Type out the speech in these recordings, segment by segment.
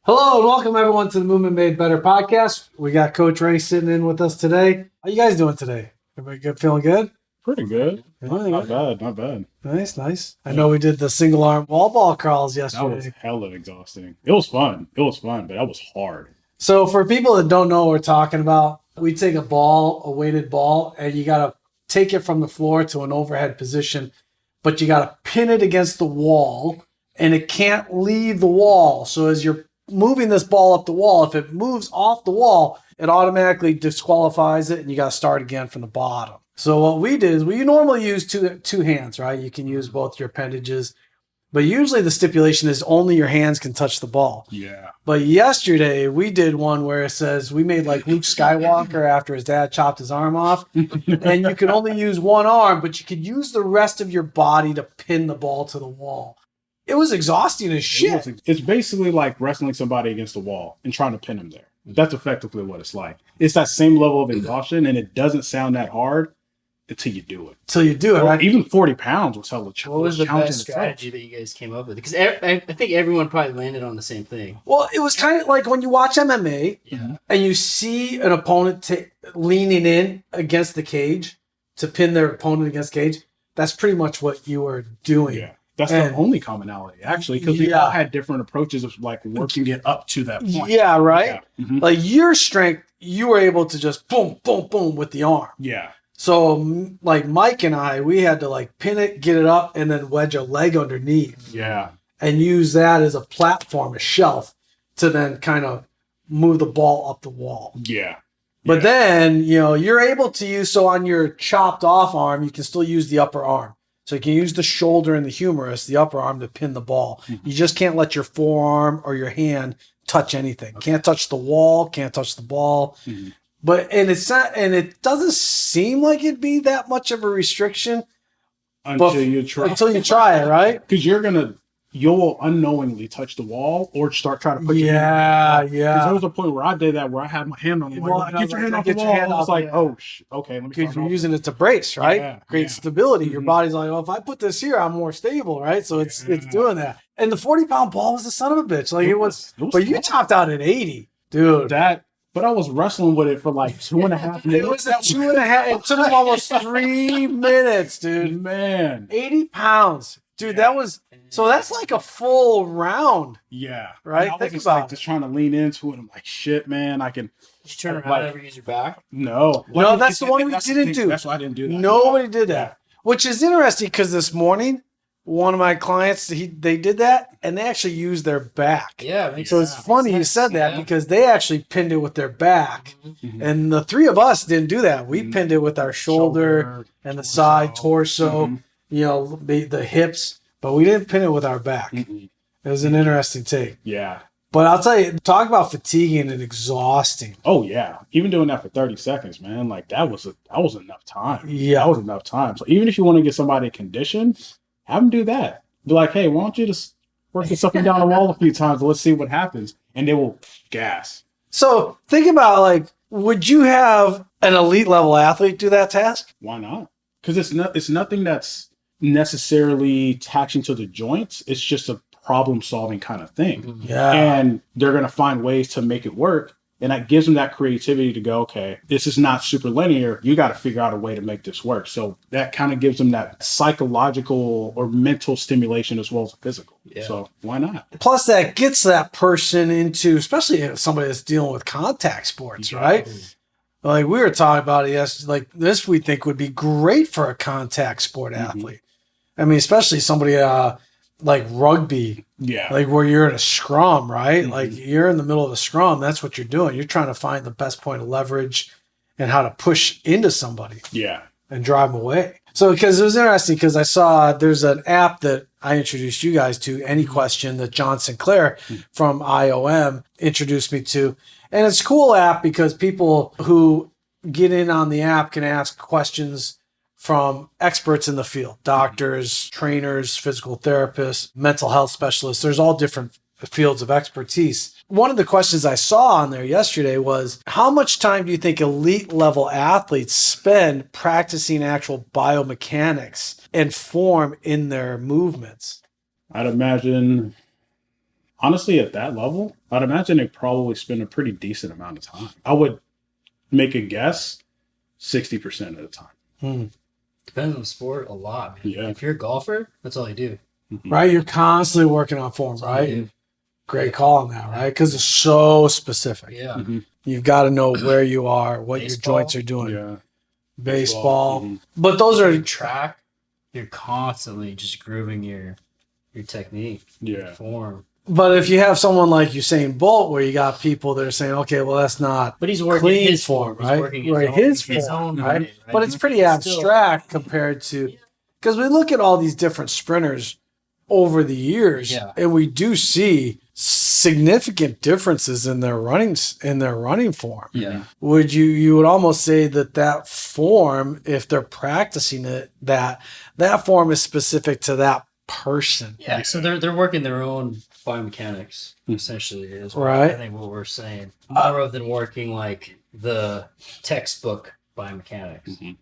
Hello and welcome everyone to the Movement Made Better podcast. We got Coach Ray sitting in with us today. How you guys doing today? Everybody good? Feeling good? Pretty good. Yeah, Not bad, not bad. Nice. I know we did the single arm wall ball crawls That was yesterday. hella exhausting. It was fun, but that was hard. So for people that don't know what we're talking about, we take a weighted ball, and you got to take it from the floor to an overhead position, but you got to pin it against the wall, and it can't leave the wall. So as you're moving this ball up the wall, if it moves off the wall, it automatically disqualifies it, and you got to start again from the bottom. So what we did is we normally use two hands, right? You can use both your appendages, but usually the stipulation is only your hands can touch the ball. Yeah. But yesterday we did one where it says we made like Luke Skywalker after his dad chopped his arm off, and you can only use one arm, but you could use the rest of your body to pin the ball to the wall. It was exhausting as shit. It's basically like wrestling somebody against the wall and trying to pin them there. That's effectively what it's like. It's that same level of exhaustion, and it doesn't sound that hard until you do it. Till you do it, right? Even 40 pounds was hella challenging. What was the best strategy that you guys came up with? Because I think everyone probably landed on the same thing. Well, it was kind of like when you watch MMA and you see an opponent leaning in against the cage to pin their opponent against the cage. That's pretty much what you were doing. Yeah. That's the only commonality, actually, because we all had different approaches of like working it up to that point. Yeah, right? Yeah. Mm-hmm. Like your strength, you were able to just boom, boom, boom with the arm. Yeah. So like Mike and I, we had to like pin it, get it up, and then wedge a leg underneath. Yeah. And use that as a platform, a shelf, to then kind of move the ball up the wall. Yeah. But then, you're able to use, so on your chopped off arm, you can still use the upper arm. So you can use the shoulder and the humerus, the upper arm, to pin the ball. Mm-hmm. You just can't let your forearm or your hand touch anything. Okay. Can't touch the wall, can't touch the ball. Mm-hmm. It doesn't seem like it'd be that much of a restriction until you try it, right? Because you'll unknowingly touch the wall or start trying to put your hand. Because there was a point where I did that, where I had my hand on the wall. Get your hand off the wall. I was like, okay. Because you're using it to brace, right? Create stability. Mm-hmm. Your body's like, well, if I put this here, I'm more stable, right? So it's doing that. And the 40-pound ball was the son of a bitch. Like it was but you topped out at 80, dude. But I was wrestling with it for like 2.5 minutes. It was at 2.5. It took him almost 3 minutes, dude. Man. 80 pounds. Dude, that was... So that's like a full round. Yeah. Right? I was just trying to lean into it. I'm like, shit, man, I can... Did you turn around and ever use your back? No. No, that's the one we didn't do. That's why I didn't do that. Nobody did that. Which is interesting because this morning, one of my clients, they did that, and they actually used their back. Yeah. So it's funny you said that because they actually pinned it with their back. Mm-hmm. And the three of us didn't do that. We pinned it with our shoulder and the side, torso, the hips. But we didn't pin it with our back. Mm-hmm. It was an interesting take. Yeah. But I'll tell you, talk about fatiguing and exhausting. Oh, yeah. Even doing that for 30 seconds, man, like that was enough time. Yeah. That was enough time. So even if you want to get somebody conditioned, have them do that. Be like, hey, why don't you just work this up and down the wall a few times and let's see what happens. And they will gas. So think about would you have an elite level athlete do that task? Why not? Because it's nothing that's necessarily taxing to the joints. It's just a problem solving kind of thing. Yeah. And they're going to find ways to make it work. And that gives them that creativity to go, okay, this is not super linear. You got to figure out a way to make this work. So that kind of gives them that psychological or mental stimulation as well as physical. Yeah. So why not? Plus that gets that person into, especially if somebody that's dealing with contact sports, right? Like we were talking about it, like this we think would be great for a contact sport athlete. I mean, especially somebody like rugby, like where you're in a scrum, right? Like you're in the middle of a scrum. That's what you're doing. You're trying to find the best point of leverage and how to push into somebody, and drive them away. So, because it was interesting, because I saw there's an app that I introduced you guys to, AnyQuestion, that John Sinclair from IOM introduced me to, and it's a cool app because people who get in on the app can ask questions from experts in the field, doctors, trainers, physical therapists, mental health specialists. There's all different fields of expertise. One of the questions I saw on there yesterday was, how much time do you think elite level athletes spend practicing actual biomechanics and form in their movements? I'd imagine Honestly, at that level, I'd imagine they probably spend a pretty decent amount of time. I would make a guess 60% of the time. Hmm. Depends on the sport a lot, man. Yeah. If you're a golfer, that's all you do. Right? You're constantly working on form, That's all you right? do. Great call on that, right? Because it's so specific. Yeah. Mhm. You've got to know where you are, what Baseball. your joints are doing. Yeah. Baseball. Mhm. But those are Track, you're constantly just grooving your technique, Yeah. form. But if you have someone like Usain Bolt, where you got people that are saying, okay, well, that's not But he's working clean his form, He's right? working Right, his his form, own right? way, But it's pretty Still- abstract compared to, because we look at all these different sprinters over the years, Yeah. and we do see significant differences in their running form. Yeah. Would you would almost say that form, if they're practicing it, that form is specific to that person. Yeah. So they're working their own biomechanics, essentially, is what Right. I think what we're saying. More than working like the textbook biomechanics.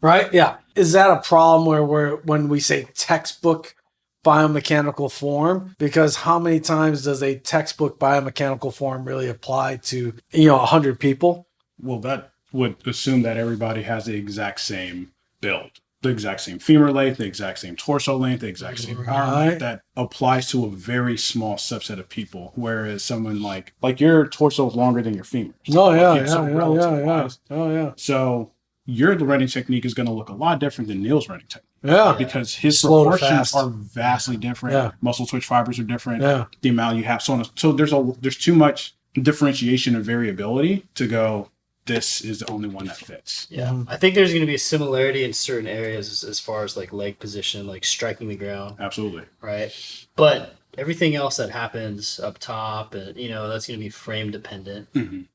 Right? Yeah. Is that a problem when we say textbook biomechanical form? Because how many times does a textbook biomechanical form really apply to 100 people? Well, that would assume that everybody has the exact same build, the exact same femur length, the exact same torso length, the exact same arm Right. length. That applies to a very small subset of people. Whereas someone like your torso is longer than your femur. Oh yeah, Like, so relative wise. Oh yeah. So your running technique is going to look a lot different than Neil's running technique Yeah. because his Slow to proportions fast. are vastly different. Yeah. Muscle twitch fibers are different. Yeah. The amount you have, so on. So there's too much differentiation and variability to go, this is the only one that fits. Yeah. Mhm. I think there's going to be a similarity in certain areas as far as like leg position, like striking the ground, Absolutely. right? But everything else that happens up top, and that's going to be frame dependent, Mhm.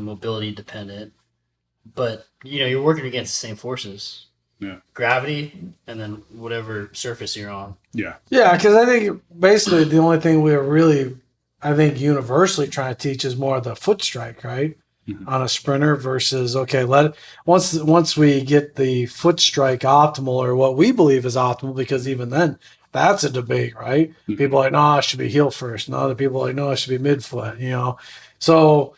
mobility dependent. But you're working against the same forces. Yeah. Gravity, and then whatever surface you're on. Yeah. Yeah, because I think basically the only thing we're really, I think, universally trying to teach is more of the foot strike, right? Mhm. On a sprinter versus once we get the foot strike optimal, or what we believe is optimal, because even then that's a debate, right? Mhm. People are like, no, it should be heel first, and other people are like, no, it should be midfoot, So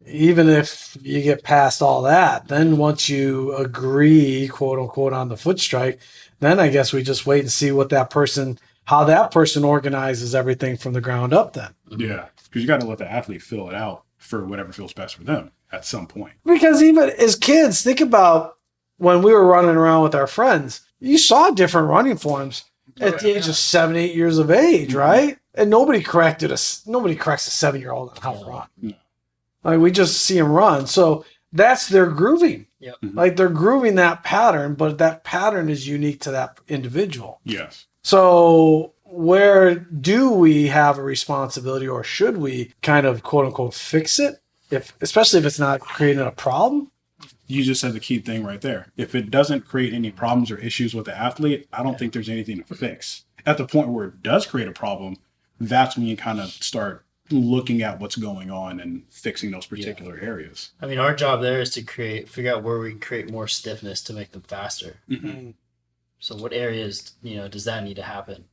even if you get past all that, then once you agree, quote unquote, on the foot strike, then I guess we just wait and see how that person organizes everything from the ground up then. Yeah. Because you got to let the athlete fill it out for whatever feels best for them at some point. Because even as kids, think about when we were running around with our friends, you saw different running forms at the age of 7, 8 years of age, right? And nobody corrects a 7-year-old on how to run. No. Like, we just see them run. So that's their grooving. Yep. Like, they're grooving that pattern, but that pattern is unique to that individual. Yes. So where do we have a responsibility, or should we kind of quote unquote fix it? Especially if it's not creating a problem? You just said the key thing right there. If it doesn't create any problems or issues with the athlete, I don't think there's anything to fix. At the point where it does create a problem, that's when you kind of start looking at what's going on and fixing those particular areas. I mean, our job there is to figure out where we can create more stiffness to make them faster. Mm-hmm. So what areas, does that need to happen?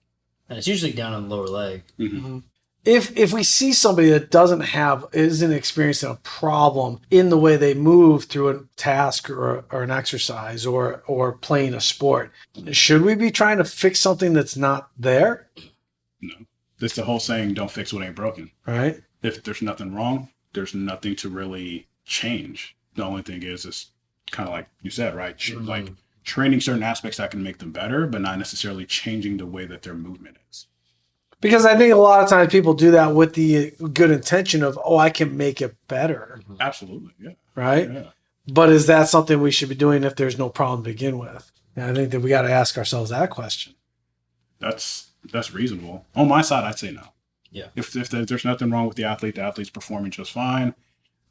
And it's usually down on the lower leg. Mm-hmm. If we see somebody that isn't experiencing a problem in the way they move through a task or an exercise or playing a sport, should we be trying to fix something that's not there? No. It's the whole saying, don't fix what ain't broken. Right? If there's nothing wrong, there's nothing to really change. The only thing is kind of like you said, right? Like training certain aspects that can make them better, but not necessarily changing the way that their movement is. Because I think a lot of times people do that with the good intention of, I can make it better. Absolutely. Yeah. Right? Yeah. But is that something we should be doing if there's no problem to begin with? And I think that we got to ask ourselves that question. That's reasonable. On my side, I'd say no. Yeah. If there's nothing wrong with the athlete's performing just fine,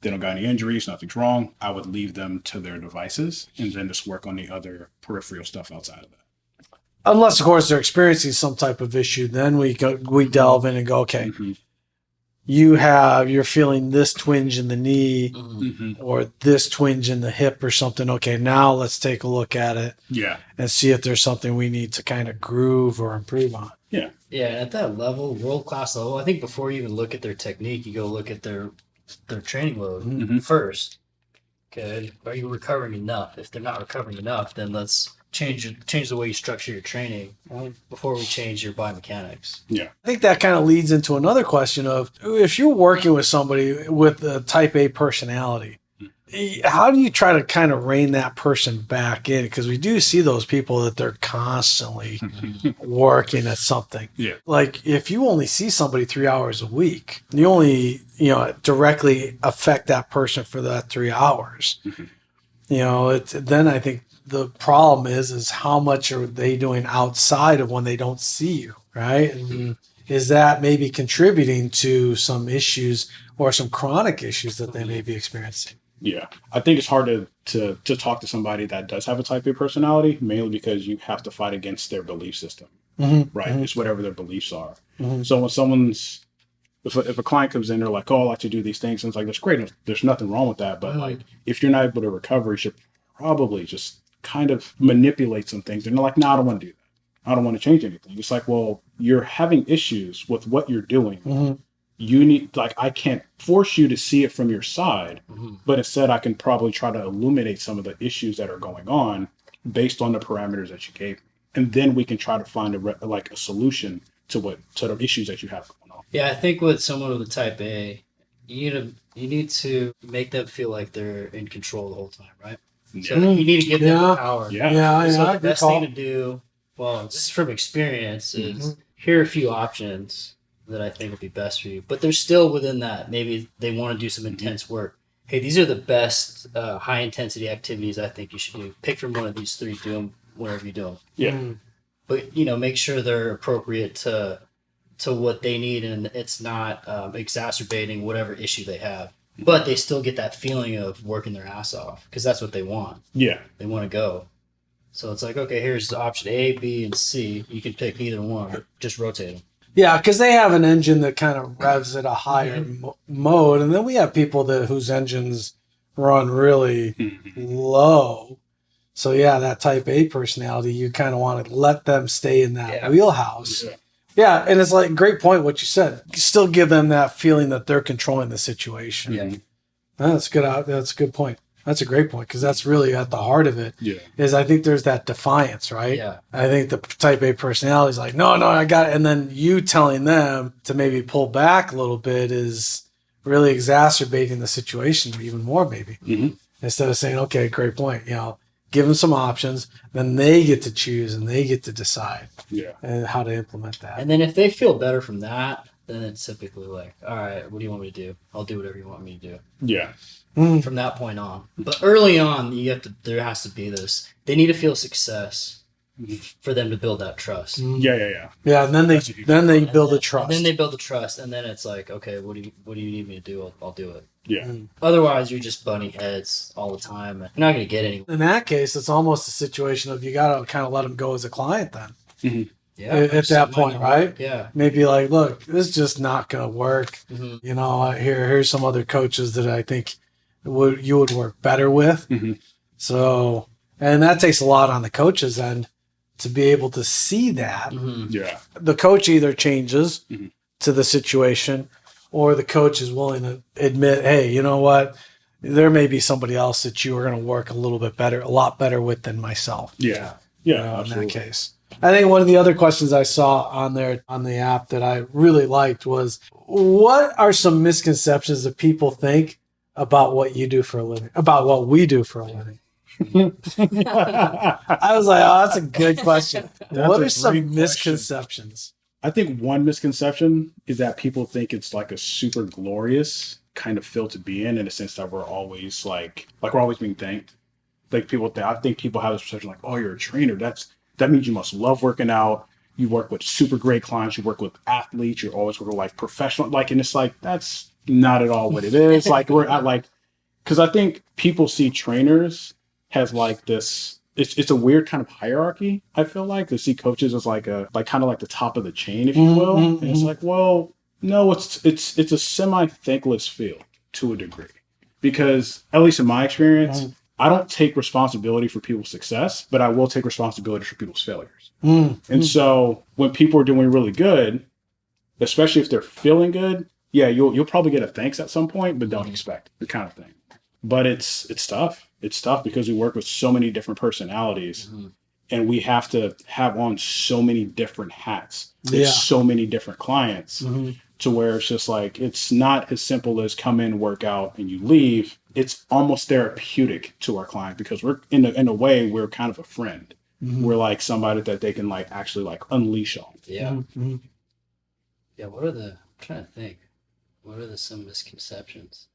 they don't got any injuries, nothing's wrong, I would leave them to their devices and then just work on the other peripheral stuff outside of that. Unless, of course, they're experiencing some type of issue, then we delve in and go, okay, Mm-hmm. you're feeling this twinge in the knee Mm-hmm. or this twinge in the hip or something. Okay, now let's take a look at it Yeah. and see if there's something we need to kind of groove or improve on. Yeah, and at that level, world class level, I think before you even look at their technique, you go look at their training load first. Okay, are you recovering enough? If they're not recovering enough, then let's change the way you structure your training before we change your biomechanics. Yeah. I think that kind of leads into another question of if you're working with somebody with a type A personality, how do you try to kind of rein that person back in? Because we do see those people that they're constantly working at something. Yeah. Like if you only see somebody 3 hours a week, you only, directly affect that person for that 3 hours. Then I think the problem is how much are they doing outside of when they don't see you, right? And is that maybe contributing to some issues or some chronic issues that they may be experiencing? Yeah, I think it's hard to talk to somebody that does have a type A personality, mainly because you have to fight against their belief system, right? It's whatever their beliefs are. So when if a client comes in, they're like, "Oh, I like to do these things," and it's like, "That's great. There's nothing wrong with that." But like, if you're not able to recover, you should probably just kind of manipulate some things. And they're like, "No, I don't want to do that. I don't want to change anything." It's like, well, you're having issues with what you're doing. You need, like, I can't force you to see it from your side, but instead I can probably try to illuminate some of the issues that are going on based on the parameters that you gave me. And then we can try to find a solution to the issues that you have going on. Yeah, I think with someone with a type A, you need to make them feel like they're in control the whole time, right? So you need to give them the power. Yeah. So the best thing to do, well, this is from experience, is here are a few options that I think would be best for you. But they're still within that. Maybe they want to do some intense work. Hey, these are the best high intensity activities I think you should do. Pick from one of these three, do them whenever you do them. Yeah. But, make sure they're appropriate to what they need and it's not exacerbating whatever issue they have. But they still get that feeling of working their ass off because that's what they want. Yeah. They want to go. So it's like, okay, here's option A, B, and C. You can pick either one. Just rotate them. Yeah, because they have an engine that kind of revs at a higher mode, and then we have people whose engines run really low. So yeah, that type A personality, you kind of want to let them stay in that wheelhouse. Yeah, and it's like great point what you said. Still give them that feeling that they're controlling the situation. Yeah, that's good. That's a good point. That's a great point because that's really at the heart of it. Yeah. Is I think there's that defiance, right? Yeah. I think the type A personality is like, no, I got it. And then you telling them to maybe pull back a little bit is really exacerbating the situation even more, maybe. Instead of saying, okay, great point. Give them some options. Then they get to choose and they get to decide and how to implement that. And then if they feel better from that, then it's typically like, all right, what do you want me to do? I'll do whatever you want me to do. Yeah. From that point on. But early on, there has to be this. They need to feel success for them to build that trust. Yeah. Yeah, and then they build a trust. And then they build the trust, and then it's like, okay, what do you need me to do? I'll do it. Yeah. Otherwise, you're just butting heads all the time. You're not going to get anywhere. In that case, it's almost a situation of you got to kind of let them go as a client then. Yeah, at that point, right? Yeah. Maybe like, look, this is just not going to work. Here's some other coaches that I think you would work better with. So, and that takes a lot on the coach's end to be able to see that. Yeah. The coach either changes to the situation or the coach is willing to admit, hey, you know what? There may be somebody else that you are going to work a lot better with than myself. Yeah. In that case. I think one of the other questions I saw on there on the app that I really liked was, what are some misconceptions that people think about what you do for a living, about what we do for a living? I was like, oh, that's a good question. What are some misconceptions? I think one misconception is that people think it's like a super glorious kind of field to be in a sense that we're always we're always being thanked. I think people have this perception like, oh, you're a trainer. That means you must love working out. You work with super great clients. You work with athletes. You're always working with professional. And it's like, that's not at all what it is. Because I think people see trainers as this. It's a weird kind of hierarchy. I feel like to see coaches as kind of like the top of the chain, if you will. And it's like, well, no, it's a semi-thankless field to a degree, because at least in my experience, I don't take responsibility for people's success, but I will take responsibility for people's failures. Mm. And so when people are doing really good, especially if they're feeling good, yeah, you'll probably get a thanks at some point, but don't expect the kind of thing. But it's tough. It's tough because we work with so many different personalities, and we have to have on so many different hats. Yeah. It's so many different clients to where it's just like, it's not as simple as come in, work out, and you leave. It's almost therapeutic to our client because we're in a way, we're kind of a friend. We're like somebody that they can like actually like unleash on. Yeah. Mm-hmm. Yeah. I'm trying to think. What are some misconceptions?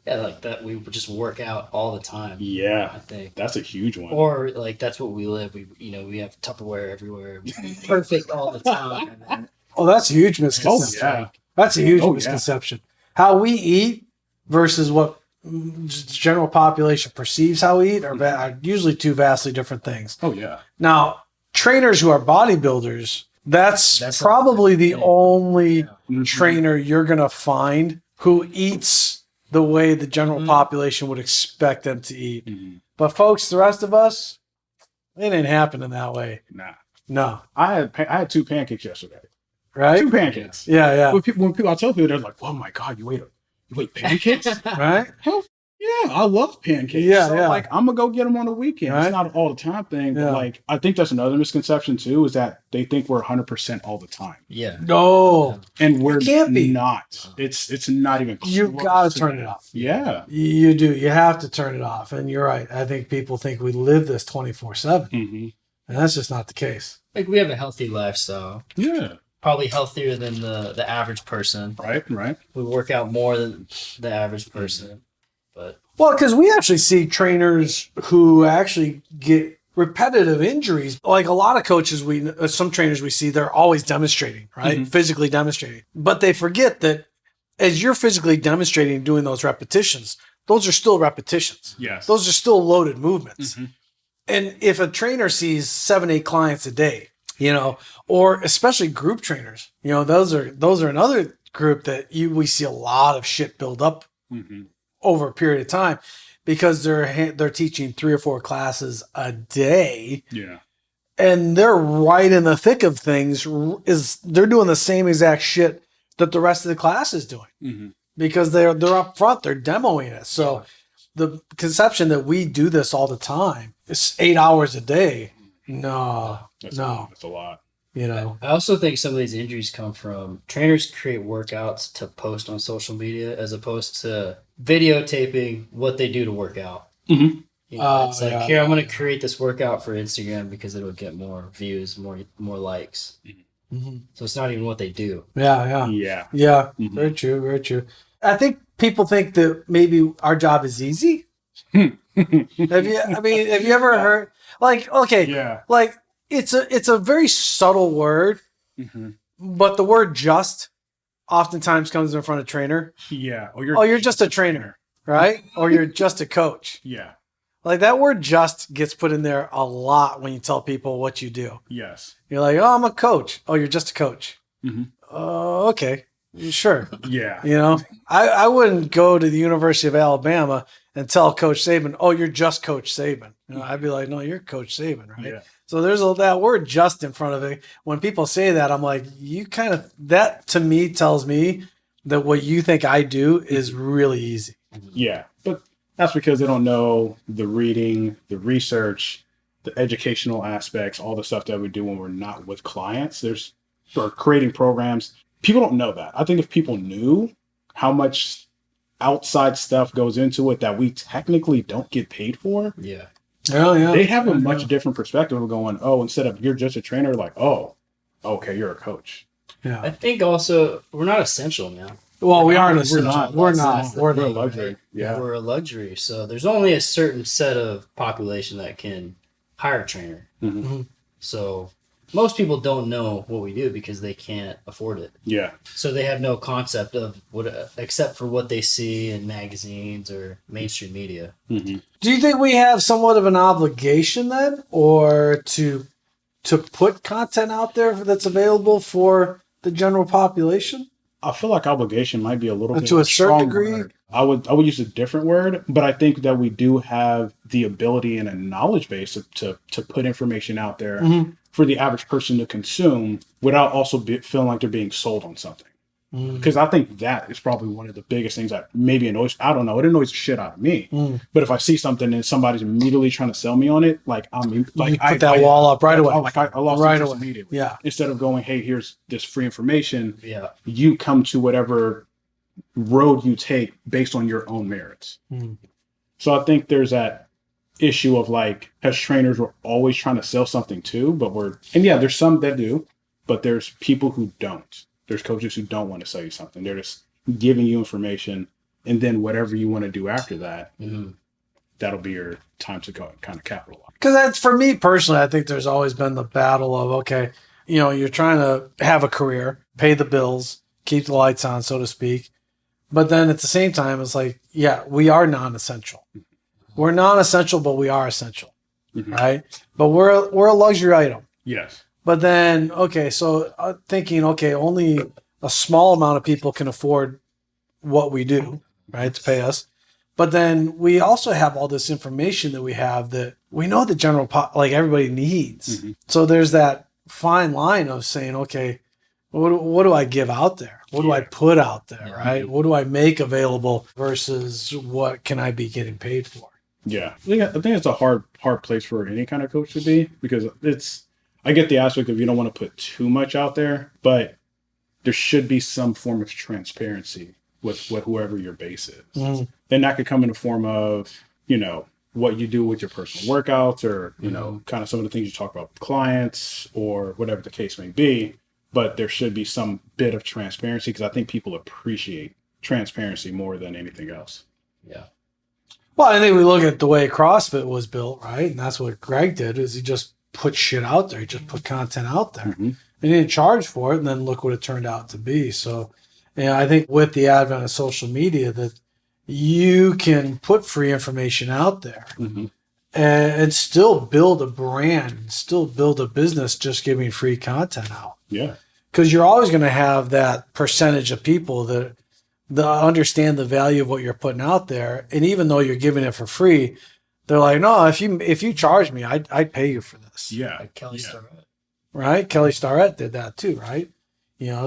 Yeah, like that we just work out all the time. Yeah, I think. that's a huge one. Or like that's what we live. We have Tupperware everywhere. Perfect all the time. Oh, that's a huge misconception. yeah. That's a huge Oh, yeah. misconception. How we eat versus what general population perceives how we eat are usually two vastly different things. Oh yeah. Now, trainers who are bodybuilders, that's a probably the thing. only Mm-hmm. trainer you're going to find who eats the way the general population would expect them to eat. Mhm. But folks, the rest of us, it ain't happening that way. Nah. No. I had 2 pancakes yesterday. Right? 2 pancakes. Yeah. When people, I tell people, they're like, "Oh my god, you ate pancakes?" Right? Hell yeah, I love pancakes. Yeah, So, yeah. like, I'm gonna go get them on the weekend. Right. It's not an all the time thing, Yeah. but like, I think that's another misconception too, is that they think we're 100% all the time, Yeah. No. and we're can't be. not. It's not even. You close got to to turn that. it off. Yeah. You do. You have to turn it off. And you're right. I think people think we live this 24/7. Mm-hmm. And that's just not the case. Like we have a healthy lifestyle. Yeah. Probably healthier than the average person. Right. Right. We work out more than the average person. But Well, because we actually see trainers who actually get repetitive injuries. Like a lot of coaches, some trainers we see, they're always demonstrating, right? Mhm. Physically demonstrating. But they forget that as you're physically demonstrating, doing those repetitions, those are still repetitions. Yes. Those are still loaded movements. Mhm. And if a trainer sees 7-8 clients a day, or especially group trainers, those are another group that we see a lot of shit build up Mm-hmm. over a period of time because they're teaching 3 or 4 classes a day, Yeah. and they're right in the thick of things. They're doing the same exact shit that the rest of the class is doing Mm-hmm. because they're up front, they're demoing it. So the conception that we do this all the time, it's 8 hours a day. No. That's a lot. I also think some of these injuries come from trainers create workouts to post on social media as opposed to videotaping what they do to work out. Mhm. It's like, here, I'm going to create this workout for Instagram because it'll get more views, more likes. Mhm. So it's not even what they do. Yeah. Yeah. Mhm. Very true. Very true. I think people think that maybe our job is easy. Have you ever heard Yeah. like it's a very subtle word, Mm-hmm. but the word just oftentimes comes in front of trainer. Yeah. You're just a trainer, right? Or you're just a coach. Yeah. Like that word just gets put in there a lot when you tell people what you do. Yes. You're like, oh, I'm a coach. Oh, you're just a coach. Mhm. Okay. Sure. Yeah. I wouldn't go to the University of Alabama and tell Coach Saban, oh, you're just Coach Saban. I'd be like, no, you're Coach Saban, right? Yeah. So there's that word just in front of it. When people say that, I'm like, that to me tells me that what you think I do is really easy. Yeah. But that's because they don't know the reading, the research, the educational aspects, all the stuff that we do when we're not with clients. Or creating programs. People don't know that. I think if people knew how much outside stuff goes into it that we technically don't get paid for, Yeah. Oh, yeah. they have a much different perspective of going, oh, instead of you're just a trainer, like, oh, okay, you're a coach. Yeah. I think also we're not essential now. Well, we aren't. We're not. We're That's not. the We're We're a thing, luxury. right? Yeah. We're a luxury. So there's only a certain set of population that can hire a trainer. Mhm. So most people don't know what we do because they can't afford it. Yeah. So they have no concept of what, except for what they see in magazines or mainstream media. Mhm. Do you think we have somewhat of an obligation then, or to put content out there that's available for the general population? I feel like obligation might be a little bit To a certain strong degree? word. I would use a different word, but I think that we do have the ability and a knowledge base to put information out there for the average person to consume without also feeling like they're being sold on something. Because I think that is probably one of the biggest things that maybe annoys, I don't know, it annoys the shit out of me. But if I see something and somebody's immediately trying to sell me on it, like put that wall up right away. I lost Right interest away. immediately. Yeah. Instead of going, hey, here's this free information. Yeah. You come to whatever road you take based on your own merits. So I think there's that issue of like, as trainers, we're always trying to sell something too, there's some that do, but there's people who don't. There's coaches who don't want to sell you something. They're just giving you information, and then whatever you want to do after that, that'll be your time to go kind of capitalize. Because that's, for me personally, I think there's always been the battle of, okay, you're trying to have a career, pay the bills, keep the lights on, so to speak. But then at the same time, it's like, yeah, we are non-essential. We're non-essential, but we are essential, right? But we're a luxury item. Yes. But then, okay, so thinking, okay, only a small amount of people can afford what we do, right, to pay us. But then we also have all this information that we have that we know the general like everybody needs. So there's that fine line of saying, okay, what do I give out there? What do I put out there, right? What do I make available versus what can I be getting paid for? Yeah, I think it's a hard place for any kind of coach to be, because I get the aspect of you don't want to put too much out there, but there should be some form of transparency with whoever your base is. Then that could come in the form of, what you do with your personal workouts, or, kind of some of the things you talk about with clients, or whatever the case may be. But there should be some bit of transparency, because I think people appreciate transparency more than anything else. Yeah. Well, I think we look at the way CrossFit was built, right? And that's what Greg did, is he just put shit out there. He just put content out there. And he didn't charge for it, and then look what it turned out to be. So, I think with the advent of social media, that you can put free information out there and still build a brand, and still build a business just giving free content out. Yeah. Because you're always going to have that percentage of people that understand the value of what you're putting out there. And even though you're giving it for free, they're like, no, if you charge me, I'd pay you for this. Yeah. Like Kelly Starrett. Right? Kelly Starrett did that too, right?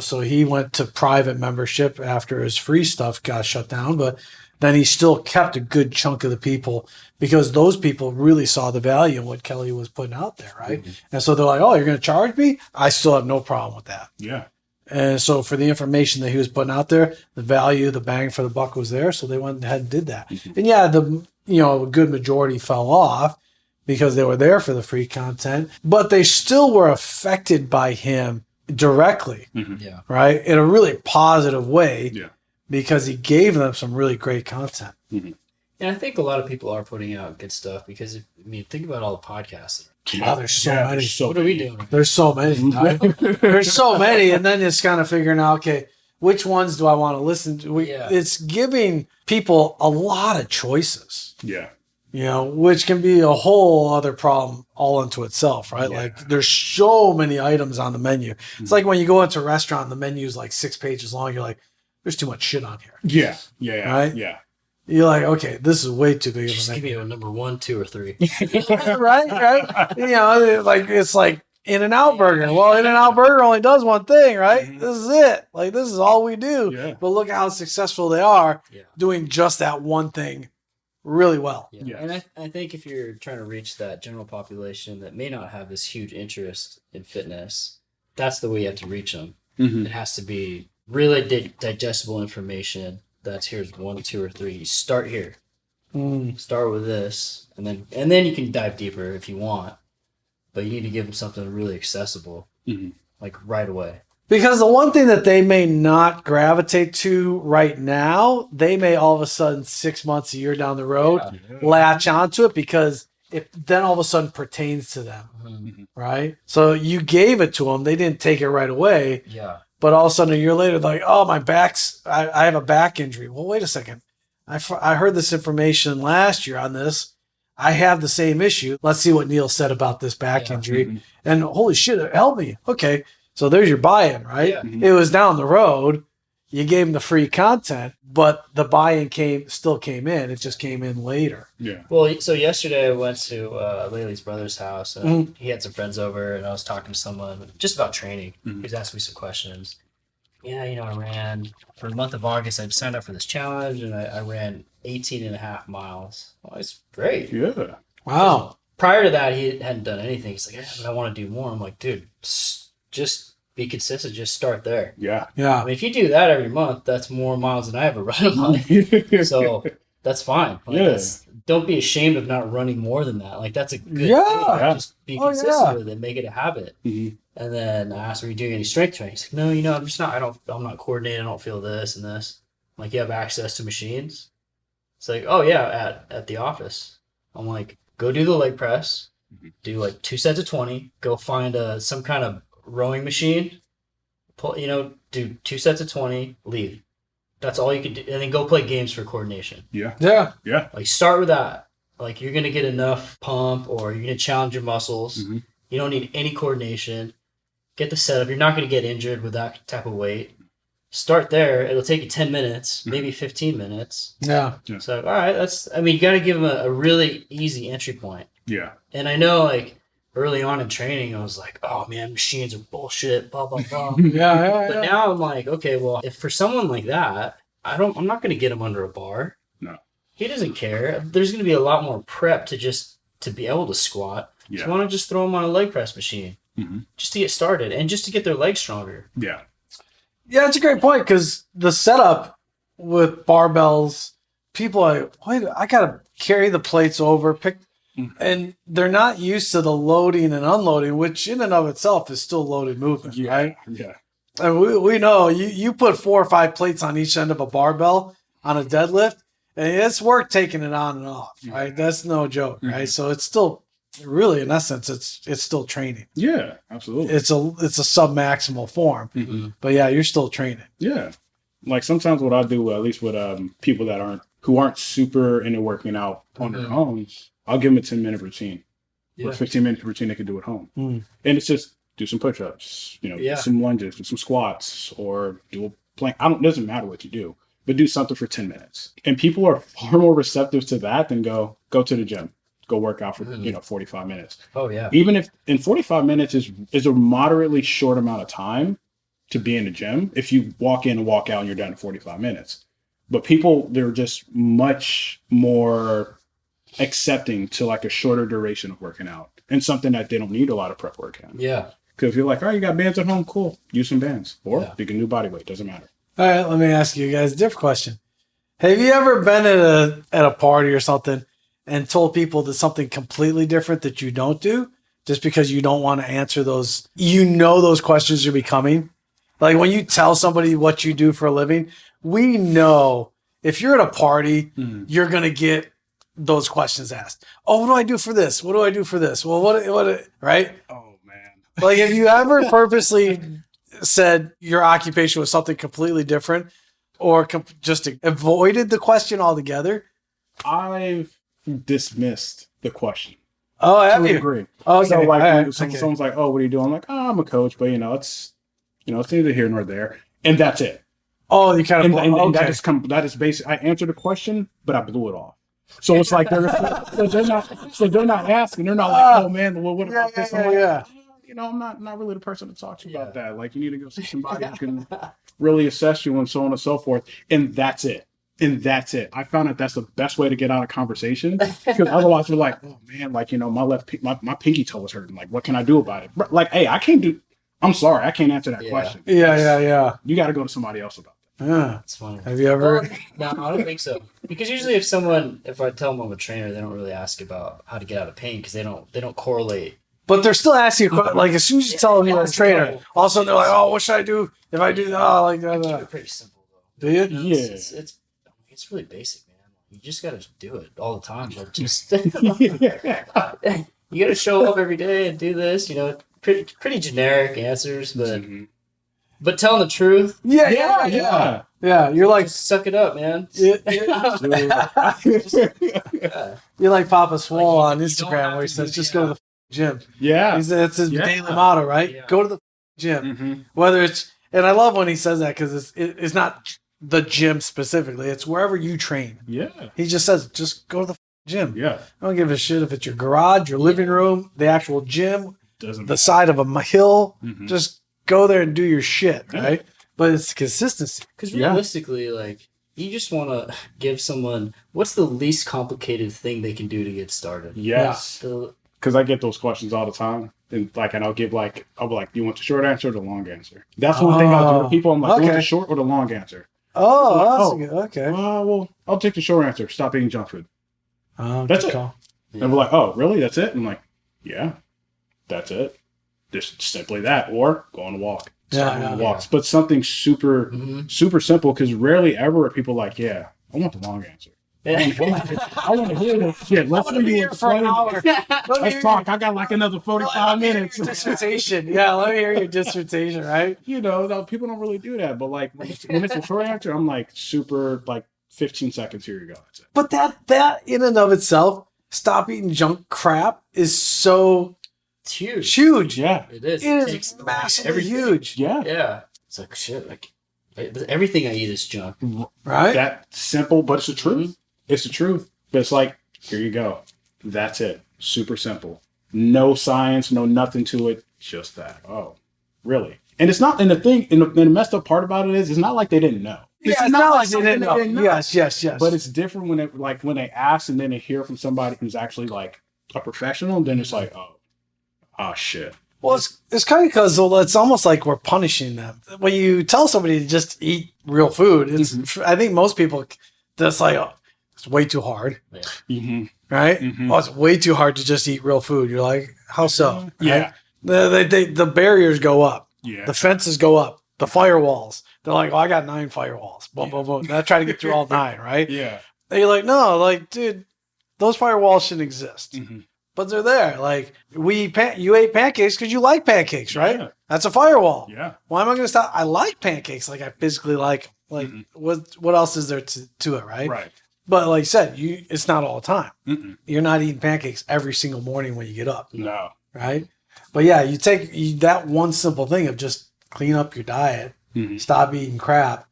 So he went to private membership after his free stuff got shut down, but then he still kept a good chunk of the people, because those people really saw the value in what Kelly was putting out there, right? And so they're like, oh, you're going to charge me? I still have no problem with that. Yeah. And so for the information that he was putting out there, the value, the bang for the buck was there. So they went ahead and did that. And a good majority fell off because they were there for the free content, but they still were affected by him directly, right? In a really positive way, because he gave them some really great content. And I think a lot of people are putting out good stuff, because think about all the podcasts. Oh, there's so many. What are we doing? There's so many. There's so many. And then it's kind of figuring out, okay, which ones do I want to listen to? It's giving people a lot of choices. Yeah. Which can be a whole other problem all unto itself, right? Yeah. Like there's so many items on the menu. It's like when you go into a restaurant and the menu is like 6 pages long, you're like, there's too much shit on here. Yeah. Yeah. Right? Yeah. You're like, okay, this is way too big of a Just menu. give me a number 1, 2, or 3. right? It's like In-N-Out Burger. Well, In-N-Out Burger only does one thing, right? This is it. Like, this is all we do. Yeah. But look how successful they are doing just that one thing really well. Yeah. And I think if you're trying to reach that general population that may not have this huge interest in fitness, that's the way you have to reach them. It has to be really digestible information. Here's 1, 2, or 3. You start here. Start with this, and then you can dive deeper if you want. But you need to give them something really accessible, like right away. Because the one thing that they may not gravitate to right now, they may all of a sudden 6 months, a year down the road, latch onto it, because it then all of a sudden pertains to them, right? So you gave it to them. They didn't take it right away. Yeah. But all of a sudden, a year later, they're like, oh, my back's, I have a back injury. Well, wait a second. I heard this information last year on this. I have the same issue. Let's see what Neil said about this back injury. And holy shit, it helped me. Okay. So there's your buy-in, right? Yeah. It was down the road. you gave them the free content, but the buy-in still came in. It just came in later. Yeah. Well, so yesterday I went to Laylee's brother's house, and Mhm. he had some friends over, and I was talking to someone just about training. Mhm. He was asking me some questions. Yeah, I ran for the month of August. I signed up for this challenge, and I ran 18 and a half miles. Well, it's great. Yeah. Wow. Prior to that, he hadn't done anything. He's like, yeah, but I want to do more. I'm like, dude, just be consistent. Just start there. Yeah. I Yeah. mean, if you do that every month, that's more miles than I ever run a month. So that's fine. Like, Yeah. don't be ashamed of not running more than that. Like that's a good Yeah. thing. Yeah. Just be Oh, consistent yeah. with it. Make it a habit. Mhm. And then I asked, "Are you doing any strength training?" He's like, "No, I'm just not. I'm not coordinated. I don't feel this and this." I'm like, "You have access to machines?" It's like, "Oh yeah, at the office." I'm like, "Go do the leg press. Do like 2 sets of 20. Go find some kind of rowing machine. Pull, do 2 sets of 20. Leave. That's all you can do, and then go play games for coordination. Yeah. Yeah. Like start with that. Like you're gonna get enough pump, or you're gonna challenge your muscles. Mhm. You don't need any coordination. Get the setup. You're not gonna get injured with that type of weight. Start there. It'll take you 10 minutes, maybe 15 minutes. Yeah. So all right, you got to give them a really easy entry point. Yeah. And I know like early on in training, I was like, oh man, machines are bullshit, blah blah blah. Yeah. But now I'm like, okay, well, if for someone like that, I'm not going to get him under a bar. No. He doesn't care. There's going to be a lot more prep to be able to squat. Yeah. So why not just throw them on a leg press machine Mhm. just to get started and just to get their legs stronger? Yeah. Yeah, that's a great point because the setup with barbells, people are like, wait, I got to carry the plates over, and they're not used to the loading and unloading, which in and of itself is still loaded movement, right? Yeah. And we know you put 4 or 5 plates on each end of a barbell on a deadlift, and it's work taking it on and off, right? That's no joke, right? So it's still really, in essence, it's still training. Yeah. Absolutely. It's a sub-maximal form, but yeah, you're still training. Yeah. Like sometimes what I do, at least with people who aren't super into working out on their own, I'll give them a 10-minute routine or a 15-minute routine they can do at home. Mm. And it's just do some push-ups, some lunges, do some squats, or do a plank. It doesn't matter what you do, but do something for 10 minutes. And people are far more receptive to that than go to the gym, go work out for 45 minutes. Oh yeah. Even if in 45 minutes is a moderately short amount of time to be in the gym, if you walk in and walk out and you're done in 45 minutes. But people, they're just much more accepting to like a shorter duration of working out and something that they don't need a lot of prep work in. Yeah. Because if you're like, oh, you got bands at home, cool, use some bands. Or Yeah. you can do body weight, doesn't matter. All right, let me ask you guys a different question. Have you ever been at a party or something and told people that something completely different that you don't do just because you don't want to answer those? Those questions are becoming. Like when you tell somebody what you do for a living, we know if you're at a party, you're going to get those questions asked. Oh, what do I do for this? What do I do for this? Well, what, right? Oh, man. Like, have you ever purposely said your occupation was something completely different or just avoided the question altogether? I've dismissed the question. Oh, To have a you? degree. Okay. So like all right, someone's like, oh, what are you doing? I'm like, oh, I'm a coach, but it's neither here nor there. And that's it. Oh, you kind of And that is basic. I answered the question, but I blew it off. So it's like they're not asking. They're not like, oh man, well, what about this? I'm like, I'm not really the person to talk to you about that. Like you need to go see somebody who can really assess you and so on and so forth. And that's it. I found that that's the best way to get out of conversation because otherwise you're like, oh man, like my pinky toe is hurting. Like what can I do about it? Like, hey, I'm sorry, I can't answer that question. Yeah. You got to go to somebody else about that. Yeah. That's funny. Have you ever? No, I don't think so. Because usually if I tell them I'm a trainer, they don't really ask about how to get out of pain because they don't correlate. But they're still asking you, like as soon as you tell them you're a trainer, all of a sudden they're like, oh, what should I do if I do that? Oh, like It's that. pretty simple Do though. you? You know, Yeah. It's really basic, man. You just gotta do it all the time. Like just you gotta show up every day and do this. Pretty generic answers, but telling the truth. Yeah. You're like Just suck it up, man. you're like Papa Swole on you don't Instagram have where he to says, do- just go to the gym. Yeah. That's his Yeah. daily motto, right? Yeah. Go to the gym. Mhm. Whether it's And I love when he says that because it's not the gym specifically. It's wherever you train. Yeah. He just says, just go to the gym. Yeah. I don't give a shit if it's your garage, your living room, the actual gym, Doesn't the side of a hill. Mhm. Just go there and do your shit, Yeah. right? But it's consistency. Because Yeah. realistically, like, you just want to give someone what's the least complicated thing they can do to get started. Yes. The, Because I get those questions all the time. And I'll give I'll be like, do you want the short answer or the long answer? That's one thing I'll do to people. I'm like, do you want the short or the long answer? Oh, that's Oh. good. Okay. Well, I'll take the short answer. Stop eating junk food. That's good it. call. And we're like, oh, really? That's it? I'm like, yeah, that's it. Just simply that. Or go on a walk. Start Yeah, on yeah. walks. But something super, Mhm. super simple because rarely ever are people like, yeah, I want the long answer. I want to hear this shit. Let's I'm gonna be here for an hour. Let's talk. I got like another 45 minutes. Dissertation. Yeah, let me hear your dissertation, right? No, people don't really do that. But like when it's a short answer, I'm like super 15 seconds. Here you go. That's it. But that in and of itself, stop eating junk crap is so It's huge. huge. Yeah. It is. It It is takes massively everything. huge. Yeah. Yeah. It's like shit. Like everything I eat is junk. Right? That simple, but it's the truth. It's the truth. But it's like, here you go. That's it. Super simple. No science, no nothing to it. Just that. Oh, really? And it's not, and the messed up part about it is, it's not like they didn't know. Yeah, it's not like they something didn't know. Yes. But it's different when they ask and then they hear from somebody who's actually like a professional, then it's like, oh shit. Well, it's kind of because it's almost like we're punishing them. When you tell somebody to just eat real food, it's I think most people that's like, oh, it's way too hard, Mm-hmm. right? Mhm. Oh, it's way too hard to just eat real food. You're like, how so? Yeah. Right? The barriers go up, Yeah. the fences go up, the firewalls. They're like, oh, I got 9 firewalls. Boom, boom, boom. And I try to get through all 9, right? Yeah. And you're like, no, like, dude, those firewalls shouldn't exist. Mhm. But they're there. Like you ate pancakes because you like pancakes, right? Yeah. That's a firewall. Yeah. Why am I going to stop? I like pancakes. Like I physically like. Mhm. What else is there to it, right? Right. But like you said, it's not all the time. Mm-mm. You're not eating pancakes every single morning when you get up, No. right? But yeah, you take that one simple thing of just clean up your diet, Mhm. stop eating crap,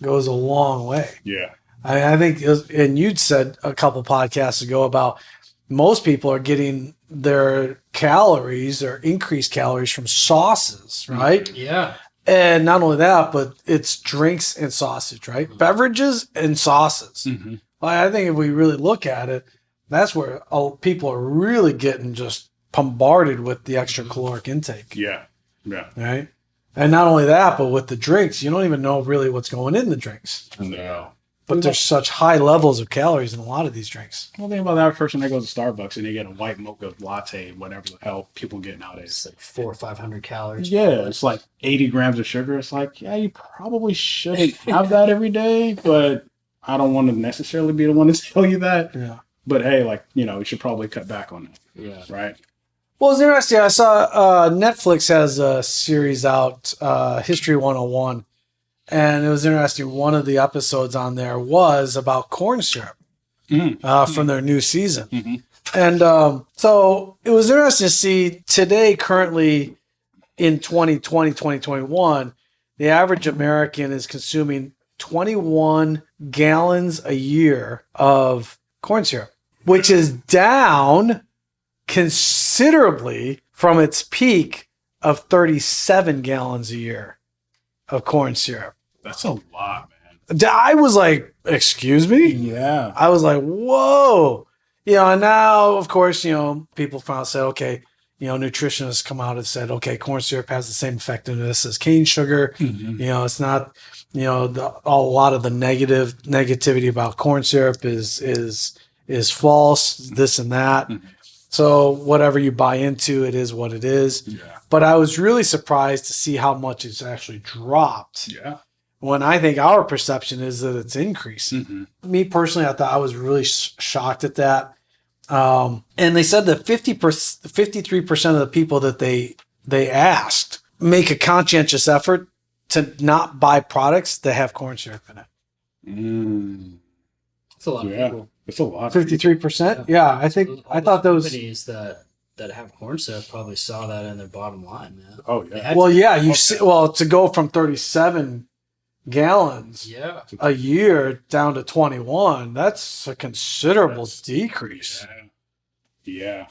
goes a long way. Yeah. I think, and you'd said a couple podcasts ago about most people are getting their calories or increased calories from sauces, right? Yeah. And not only that, but it's drinks and sausage, right? Beverages and sauces. Mhm. Like, I think if we really look at it, that's where people are really getting just bombarded with the extra caloric intake, Yeah. Yeah. right? And not only that, but with the drinks, you don't even know really what's going in the drinks. No. But there's such high levels of calories in a lot of these drinks. Well, think about that person that goes to Starbucks and they get a white mocha latte, whatever the hell people get nowadays. It's like 400 or 500 calories. Yeah, it's like 80 grams of sugar. It's like, yeah, you probably shouldn't have that every day, but I don't want to necessarily be the one to tell you that. Yeah. But hey, you should probably cut back on that, Yeah. right? Well, it's interesting. I saw Netflix has a series out, History 101. And it was interesting. One of the episodes on there was about corn syrup from their new season. Mhm. And so it was interesting to see today, currently in 2020, 2021, the average American is consuming 21 gallons a year of corn syrup, which is down considerably from its peak of 37 gallons a year of corn syrup. That's a lot, man. I was like, excuse me? Yeah. I was like, whoa. And now, of course, people said, okay, nutritionists come out and said, okay, corn syrup has the same effectiveness as cane sugar. Mhm. It's not, a lot of the negativity about corn syrup is false, this and that. Mhm. So whatever you buy into, it is what it is. Yeah. But I was really surprised to see how much it's actually dropped. Yeah. When I think our perception is that it's increasing. Mhm. Me personally, I thought I was really shocked at that. And they said that 53% of the people that they asked make a conscientious effort to not buy products that have corn syrup in it. Mm. It's a lot of Yeah. people. It's a lot. 53%? Yeah, I thought those. companies that that have corn syrup probably saw that in their bottom line, man. Oh They yeah. had Well, to- yeah, you see, well, to go from 37 gallons yeah. a year down to 21, that's a considerable decrease. Yeah.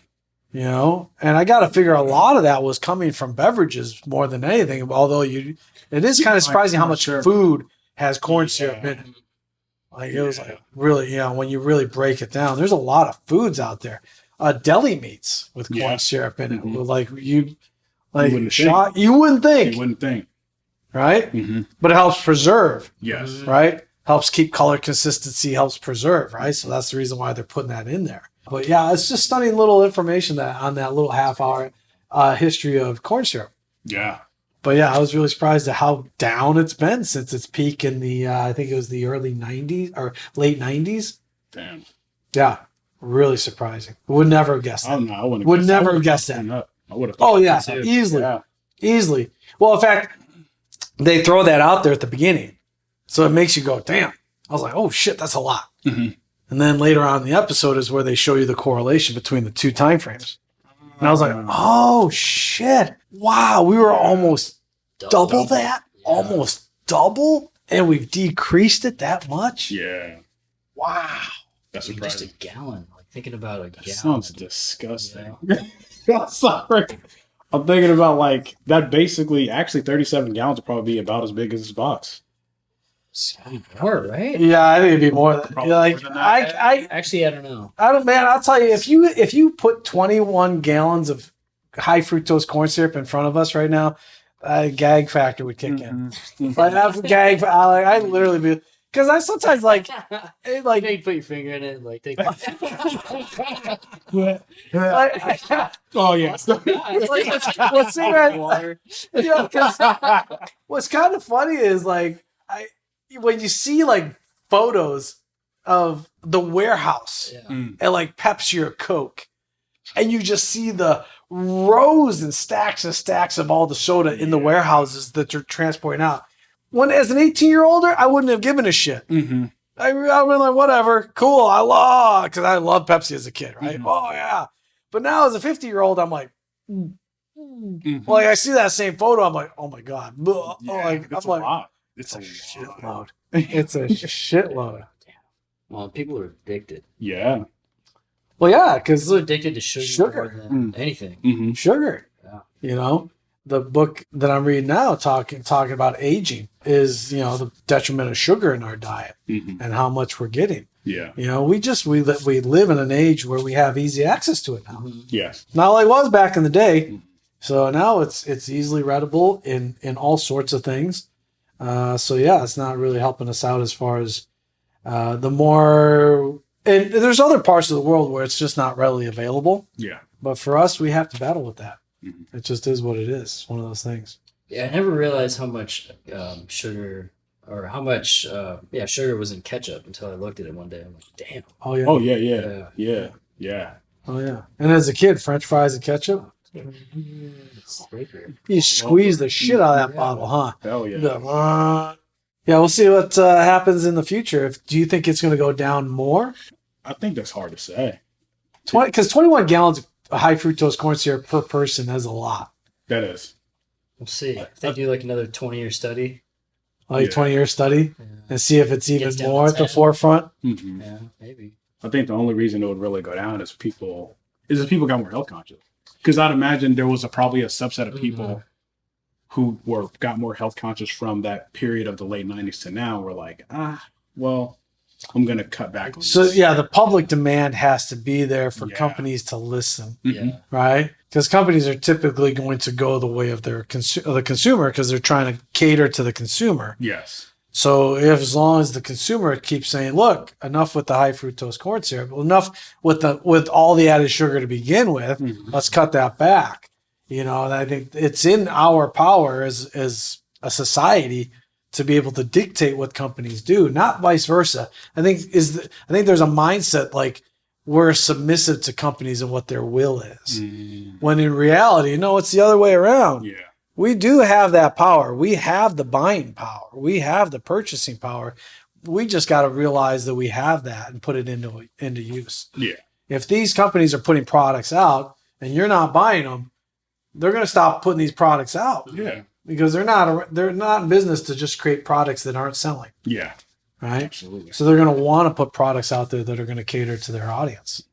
You know, and I got to figure a lot of that was coming from beverages more than anything. Although it is kind of surprising how much food has corn syrup in it. Like it was like really, when you really break it down, there's a lot of foods out there. Deli meats with corn syrup in it, like you wouldn't shot. You wouldn't think, You wouldn't think. right? Mm-hmm. But it helps preserve, Yes. right? Helps keep color consistency, helps preserve, right? So that's the reason why they're putting that in there. But yeah, it's just stunning little information that on that little half hour history of corn syrup. Yeah. But yeah, I was really surprised at how down it's been since its peak in the I think it was the early 90s or late 90s. Damn. Yeah, really surprising. Would never have guessed I that. don't know. I wouldn't. Would never have guessed that. I would have. Oh yeah, too. easily, Yeah. easily. Well, in fact, they throw that out there at the beginning, so it makes you go, "Damn!" I was like, "Oh shit, that's a lot." Mhm. And then later on in the episode is where they show you the correlation between the two time frames. And I was like, "Oh shit! Wow, we were almost double that, Yeah. almost double, and we've decreased it that much." Yeah. Wow. That's I mean, just surprising. a gallon. Like thinking about a That gallon. sounds disgusting. I'm sorry. I'm thinking about like that. Basically, actually, 37 gallons would probably be about as big as this box. It's gotta be more, right? Yeah, I think it'd be more. Probably Like more than that. Actually, I don't know. I don't, man. I'll tell you, if you put 21 gallons of high fructose corn syrup in front of us right now, gag factor would kick in. Like that's gag. I literally be because I sometimes like Like, you put your finger in it, and, like take. Oh yeah. What's water. what's kind of funny is like when you see like photos of the warehouse Yeah. at like Pepsi or Coke, and you just see the rows and stacks of all the soda in the warehouses that they're transporting out. When as an 18-year-old, I wouldn't have given a shit. Mm-hmm. I've been like, whatever, cool. I loved Pepsi as a kid, right? Mhm. Oh yeah. But now as a 50-year-old, I'm like, like I see that same photo, I'm like, oh my god. Oh, like, It's I'm a like, lot. It's a a shitload. lot. It's a shitload. Well, people are addicted. Yeah. Well, yeah, because People are addicted to sugar, Sugar. more than anything. Mm-hmm. sugar. Yeah. You know, the book that I'm reading now, talking about aging, is the detriment of sugar in our diet Mm-hmm. and how much we're getting. Yeah. You know, we live in an age where we have easy access to it now. Mhm. Yes. Not like it was back in the day. So now it's easily readable in all sorts of things. So yeah, it's not really helping us out as far as the more. And there's other parts of the world where it's just not readily available. Yeah. But for us, we have to battle with that. Mhm. It just is what it is. It's one of those things. Yeah, I never realized how much sugar or how much sugar was in ketchup until I looked at it one day. I'm like, damn. Oh yeah. Oh yeah. Yeah. Yeah. Yeah. Oh yeah. And as a kid, French fries and ketchup, you squeeze the shit out of that bottle, huh? Hell yeah. Yeah, we'll see what happens in the future. Do you think it's going to go down more? I think that's hard to say. 21 gallons of high fructose corn syrup per person is a lot. That is. We'll see. If they do like another 20-year study. Like Yeah. 20-year study and see if it's even Gets down more to at the 10. forefront. Mm-hmm. Yeah, maybe. I think the only reason it would really go down is if people got more health conscious. Because I'd imagine there was probably a subset of people who got more health conscious from that period of the late 90s to now. Were like, well, I'm gonna cut back. On So this. yeah, the public demand has to be there for Yeah. companies to listen, Mhm. Yeah. right? Because companies are typically going to go the way of the consumer because they're trying to cater to the consumer. Yes. So if as long as the consumer keeps saying, "Look, enough with the high fructose corn syrup, enough with all the added sugar to begin with, Mhm. let's cut that back." And I think it's in our power as a society to be able to dictate what companies do, not vice versa. I think there's a mindset like we're submissive to companies and what their will is, when in reality, no, it's the other way around. Yeah. We do have that power. We have the buying power. We have the purchasing power. We just got to realize that we have that and put it into use. Yeah. If these companies are putting products out and you're not buying them, they're going to stop putting these products out. Yeah. Because they're not in business to just create products that aren't selling. Yeah. Right. Absolutely. So they're going to want to put products out there that are going to cater to their audience.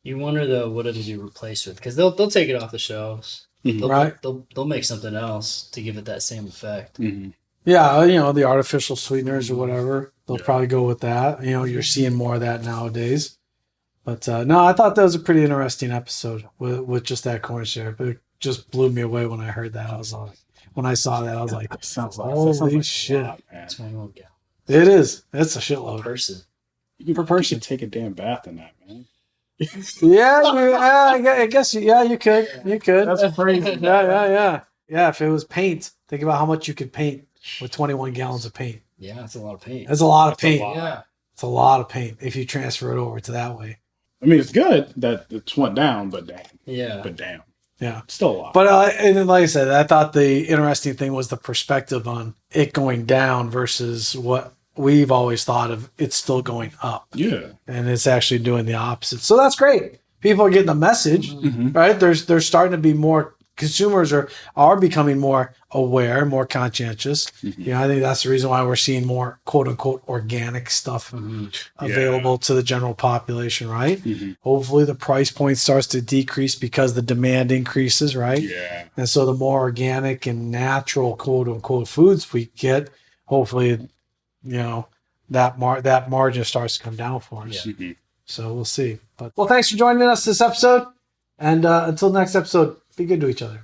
You wonder though, what it'll be replaced with? Because they'll take it off the shelves. Mhm. Right. They'll make something else to give it that same effect. Mhm. Yeah, the artificial sweeteners or whatever, they'll probably go with that. You're seeing more of that nowadays. But no, I thought that was a pretty interesting episode with just that corn syrup. It just blew me away when I heard that. When I saw that, I was like, holy shit. Lot, man. 21 gallons It is. It's a per shitload. person. You Per person. can take a damn bath in that, man. Yeah, I guess, you could. You could. That's crazy. Yeah. Yeah, if it was paint, think about how much you could paint with 21 gallons of paint. Yeah, that's a lot of paint. That's a lot of That's a paint. lot. Yeah. It's a lot of paint if you transfer it over to that way. I mean, it's good that it's went down, but damn. Yeah. But damn. Yeah. Still a lot. But and then, like I said, I thought the interesting thing was the perspective on it going down versus what we've always thought of it still going up. yeah. And it's actually doing the opposite. So that's great. People are getting the message, Mhm. right? There's starting to be more consumers are becoming more aware, more conscientious. Mhm. I think that's the reason why we're seeing more quote unquote organic stuff available to the general population, right? Mhm. Hopefully the price point starts to decrease because the demand increases, right? Yeah. And so the more organic and natural quote unquote foods we get, hopefully, that margin starts to come down for us. Yeah. Mhm. So we'll see. But well, thanks for joining us this episode. And until next episode, be good to each other.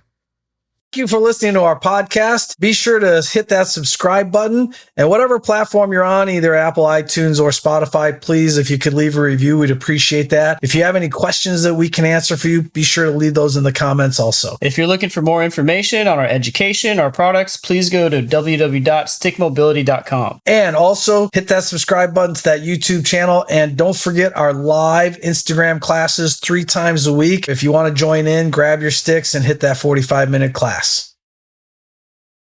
Thank you for listening to our podcast. Be sure to hit that subscribe button, and whatever platform you're on, either Apple, iTunes, or Spotify, please, if you could leave a review, we'd appreciate that. If you have any questions that we can answer for you, be sure to leave those in the comments also. If you're looking for more information on our education, our products, please go to www.stickmobility.com. And also hit that subscribe button to that YouTube channel. And don't forget our live Instagram classes 3 times a week. If you want to join in, grab your sticks and hit that 45-minute class.